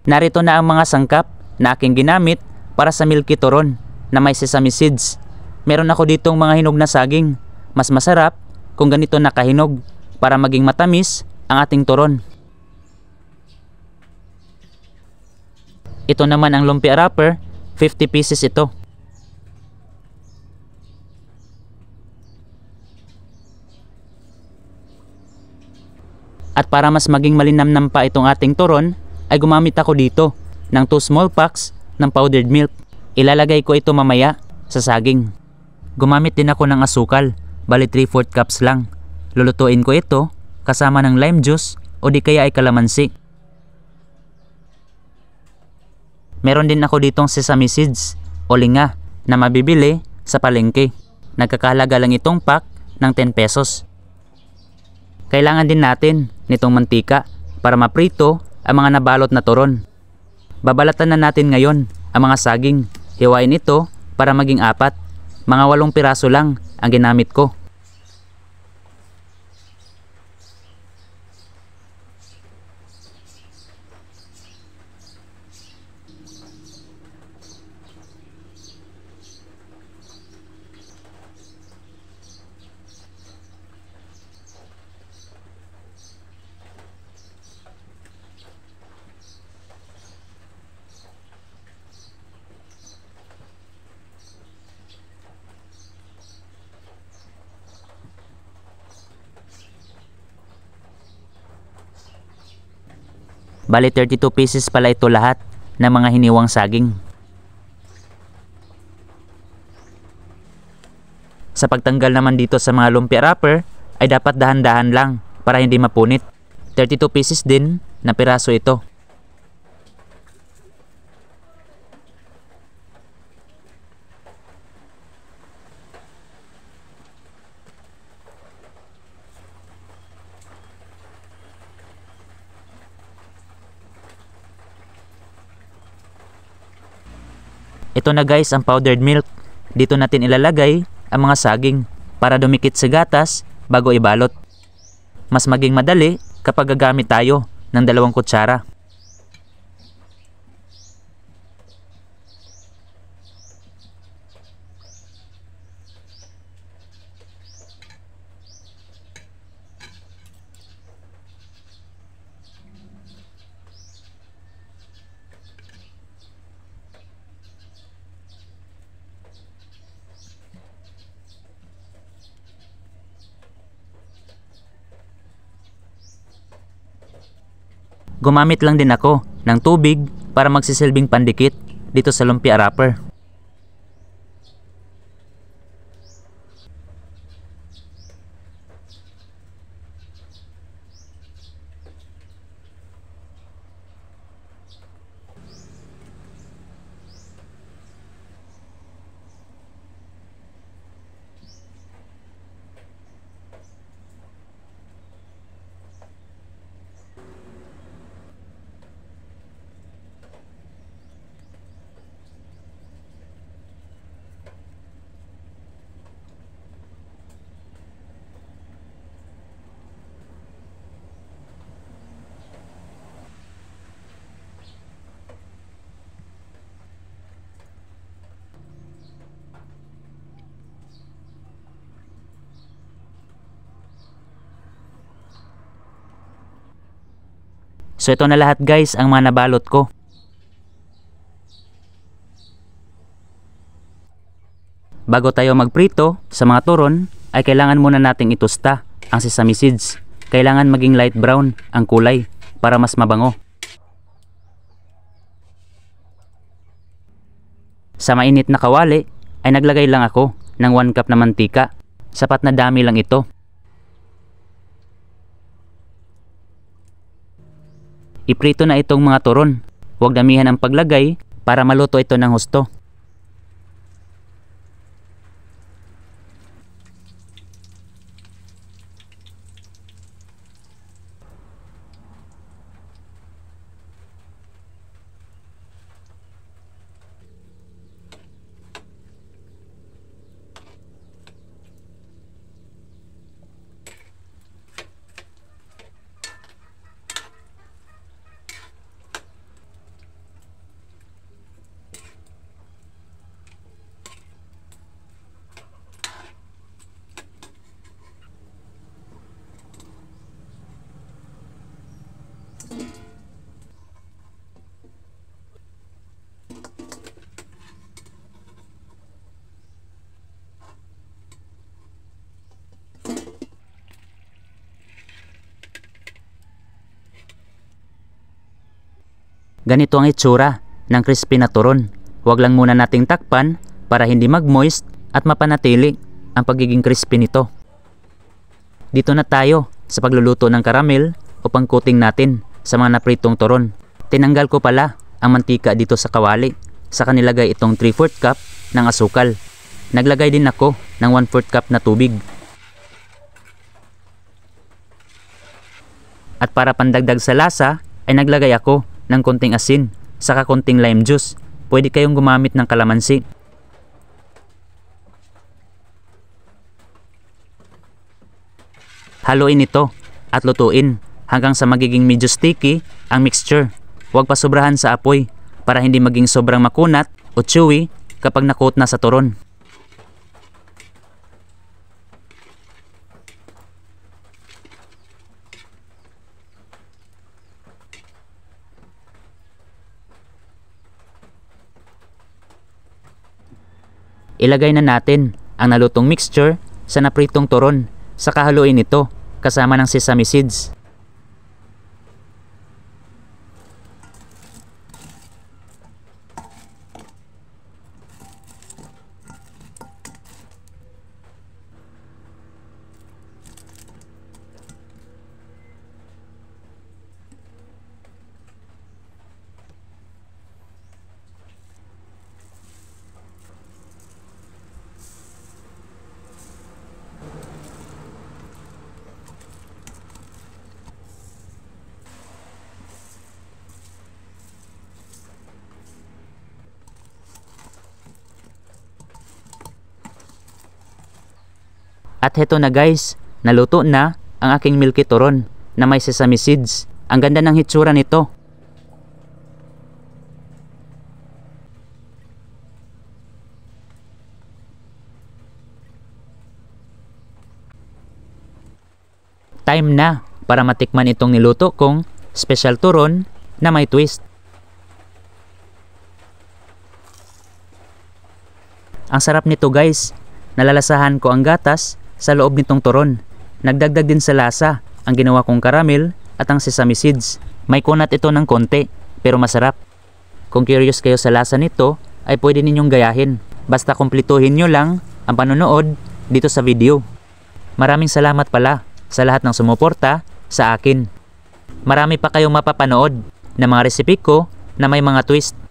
Narito na ang mga sangkap na aking ginamit para sa milky turon na may sesame seeds. Meron ako ditong mga hinog na saging. Mas masarap kung ganito nakahinog para maging matamis ang ating turon. Ito naman ang lumpia wrapper, 50 pieces ito. At para mas maging malinamnam pa itong ating turon, ay gumamit ako dito ng 2 small packs ng powdered milk. Ilalagay ko ito mamaya sa saging. Gumamit din ako ng asukal, bali 3/4 cups lang. Lulutuin ko ito kasama ng lime juice o di kaya ay kalamansi. Meron din ako ditong sesame seeds o linga na mabibili sa palengke. Nagkakahalaga lang itong pack ng 10 pesos. Kailangan din natin nitong mantika para maprito ang mga nabalot na turon. Babalatan na natin ngayon ang mga saging. Hiwain ito para maging 4. Mga 8 piraso lang ang ginamit ko. Bali 32 pieces pala ito lahat ng mga hiniwang saging. Sa pagtanggal naman dito sa mga lumpia wrapper ay dapat dahan-dahan lang para hindi mapunit. 32 pieces din na piraso ito. Ito na guys ang powdered milk. Dito natin ilalagay ang mga saging para dumikit sa gatas bago ibalot. Mas maging madali kapag gagamit tayo ng 2 kutsara. Gumamit lang din ako ng tubig para magsisilbing pandikit dito sa lumpia wrapper. So ito na lahat guys ang mga nabalot ko. Bago tayo magprito sa mga turon ay kailangan muna nating itusta ang sesame seeds. Kailangan maging light brown ang kulay para mas mabango. Sa mainit na kawali ay naglagay lang ako ng 1 cup na mantika. Sapat na dami lang ito. Iprito na itong mga turon. Huwag damihan ang paglagay para maluto ito ng husto. Ganito ang itsura ng crispy na turon. Huwag lang muna nating takpan para hindi mag-moist at mapanatili ang pagiging crispy nito. Dito na tayo sa pagluluto ng caramel o pang-coating natin sa mga napritong turon. Tinanggal ko pala ang mantika dito sa kawali. Saka nilagay itong 3/4 cup ng asukal. Naglagay din ako ng 1/4 cup na tubig. At para pandagdag sa lasa ay naglagay ako ng konting asin saka konting lime juice. Pwede kayong gumamit ng kalamansi. Haluin ito at lutuin hanggang sa magiging medyo sticky ang mixture. Huwag pa sobrahan sa apoy para hindi maging sobrang makunat o chewy kapag na-coat na sa turon. Ilagay na natin ang nalutong mixture sa napritong turon. Saka haluin ito kasama ng sesame seeds. At heto na guys, naluto na ang aking milky turon na may sesame seeds. Ang ganda ng hitsura nito. Time na para matikman itong niluto kong special turon na may twist. Ang sarap nito guys. Nalalasahan ko ang gatas sa loob nitong turon. Nagdagdag din sa lasa ang ginawa kong caramel at ang sesame seeds. May kunat ito ng konti pero masarap. Kung curious kayo sa lasa nito ay pwede ninyong gayahin. Basta kumpletuhin nyo lang ang panonood dito sa video. Maraming salamat pala sa lahat ng sumuporta sa akin. Marami pa kayong mapapanood na mga recipe ko na may mga twist.